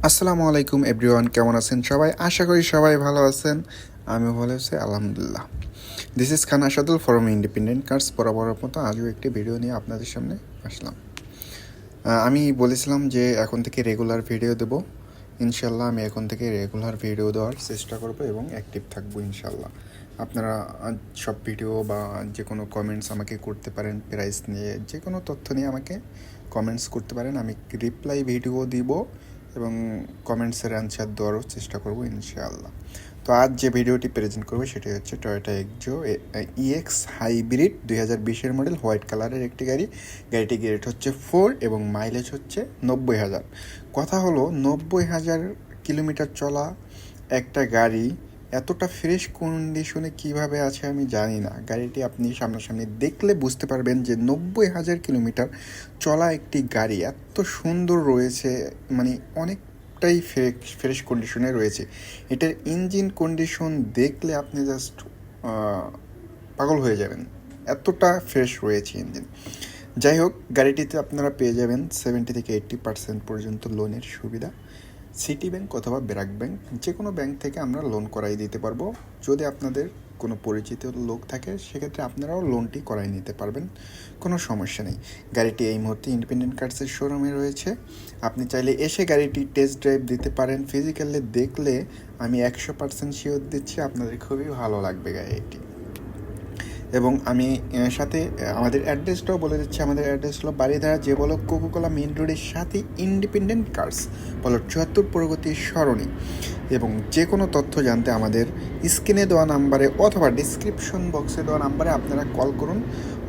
আসসালামু আলাইকুম এভরিওয়ান, কেমন আছেন সবাই? আশা করি সবাই ভালো আছেন। আমি ভালো আছি আলহামদুলিল্লাহ। This is Khan Asadul from independent cars. বরাবরের মতো আজও একটি ভিডিও নিয়ে আপনাদের সামনে আসলাম। আমি বলেছিলাম যে এখন থেকে রেগুলার ভিডিও দেব। ইনশাল্লাহ আমি এখন থেকে রেগুলার ভিডিও দেওয়ার চেষ্টা করব এবং অ্যাক্টিভ থাকবো ইনশাল্লাহ। আপনারা সব ভিডিও বা যে কোনো কমেন্টস আমাকে করতে পারেন, প্রাইস নিয়ে যে কোনো তথ্য নিয়ে আমাকে কমেন্টস করতে পারেন। আমি রিপ্লাই ভিডিও দিব এবং কমেন্টসের অ্যান্সার দেওয়ারও চেষ্টা করব ইনশাআল্লাহ। তো আজ যে ভিডিওটি প্রেজেন্ট করবো সেটি হচ্ছে টয়োটা এক্সো ইএক্স হাইব্রিড 2020-এর মডেল, হোয়াইট কালারের একটি গাড়ি। গাড়িটি গ্রেড হচ্ছে 4 এবং মাইলেজ হচ্ছে 90,000। কথা হলো 90,000 কিলোমিটার চলা একটা গাড়ি এতটা ফ্রেশ কন্ডিশনে কিভাবে আছে আমি জানি না। গাড়িটি আপনি সামনাসামনি দেখলে বুঝতে পারবেন যে 90,000 কিলোমিটার চলা একটি গাড়ি এত সুন্দর রয়েছে, মানে অনেকটাই ফ্রেশ কন্ডিশনে রয়েছে। এটার ইঞ্জিন কন্ডিশন দেখলে আপনি জাস্ট পাগল হয়ে যাবেন, এতটা ফ্রেশ রয়েছে ইঞ্জিন। যাই হোক, গাড়িটিতে আপনারা পেয়ে যাবেন 70 থেকে 80% পর্যন্ত লোনের সুবিধা। সিটি ব্যাংক অথবা ব্র্যাক ব্যাংক, যে কোনো ব্যাংক থেকে আমরা লোন করাই দিতে পারবো। যদি আপনাদের কোনো পরিচিত লোক থাকে সেক্ষেত্রে আপনারাও লোনটি করাই নিতে পারবেন, কোনো সমস্যা নেই। গাড়িটি এই মুহূর্তে ইন্ডিপেন্ডেন্ট কার্সের শোরুমে রয়েছে। আপনি চাইলে এসে গাড়িটি টেস্ট ড্রাইভ দিতে পারেন। ফিজিক্যালি দেখলে আমি 100% শিওর দিচ্ছি আপনাদের খুবই ভালো লাগবে গাড়িটি। এবং আমি সাথে আমাদের অ্যাড্রেসটাও বলে দিচ্ছি। আমাদের অ্যাড্রেস হলো বাড়িধারা যে বলো কোকোকোলা মেন রোডের সাথে ইন্ডিপেন্ডেন্ট কার্স বলো 74 প্রগতির সরণি। এবং যে কোনো তথ্য জানতে আমাদের স্ক্রিনে দেওয়া নাম্বারে অথবা ডিসক্রিপশন বক্সে দেওয়া নাম্বারে আপনারা কল করুন।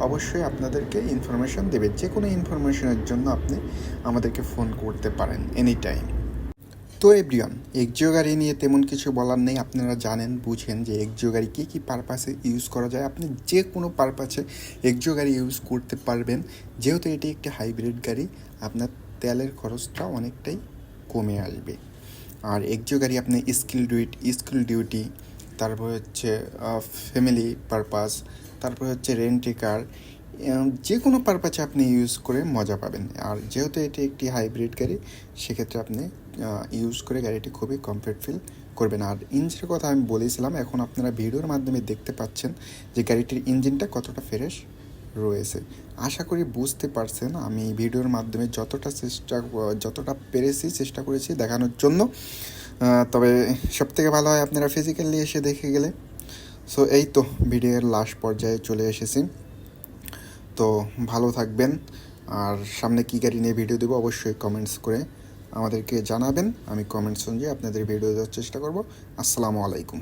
অবশ্যই আপনাদেরকে ইনফরমেশান দেবে। যে কোনো ইনফরমেশনের জন্য আপনি আমাদেরকে ফোন করতে পারেন এনি টাইম। তো এভরিওয়ান, এক্সিও গাড়ি নিয়ে তেমন কিছু বলার নেই। আপনারা জানেন বুঝেন যে এক্সিও গাড়ি কী কী পারপাসে ইউজ করা যায়। আপনি যে কোনো পারপাসে এক্সিও গাড়ি ইউজ করতে পারবেন। যেহেতু এটি একটি হাইব্রিড গাড়ি, আপনার তেলের খরচটা অনেকটাই কমে আসবে। আর এক্সিও গাড়ি আপনি স্কুল ডিউটি, তারপর হচ্ছে ফ্যামিলি পারপাস, তারপর হচ্ছে রেন্টি কার, যে কোনো পারপাসে আপনি ইউজ করে মজা পাবেন। আর যেহেতু এটি একটি হাইব্রিড গাড়ি, সেক্ষেত্রে আপনি ইউজ করে গাড়িটি খুবই কমফর্ট ফিল করবেন। আর ইঞ্জিনের কথা আমি বলেছিলাম, এখন আপনারা ভিডিওর মাধ্যমে দেখতে পাচ্ছেন যে গাড়িটির ইঞ্জিনটা কতটা ফ্রেশ রয়েছে। আশা করি বুঝতে পারছেন। আমি ভিডিওর মাধ্যমে যতটা পেরেছি চেষ্টা করেছি দেখানোর জন্য। তবে সবথেকে ভালো হয় আপনারা ফিজিক্যালি এসে দেখে গেলে। সো এই তো ভিডিওর লাস্ট পর্যায়ে চলে এসেছি। তো ভালো থাকবেন। আর সামনে কী গাড়ি নিয়ে ভিডিও দেবো অবশ্যই কমেন্টস করে আমাদেরকে জানাবেন। আমি কমেন্টস অনুযায়ী আপনাদের ভিডিও দেওয়ার চেষ্টা করব। আসসালামু আলাইকুম।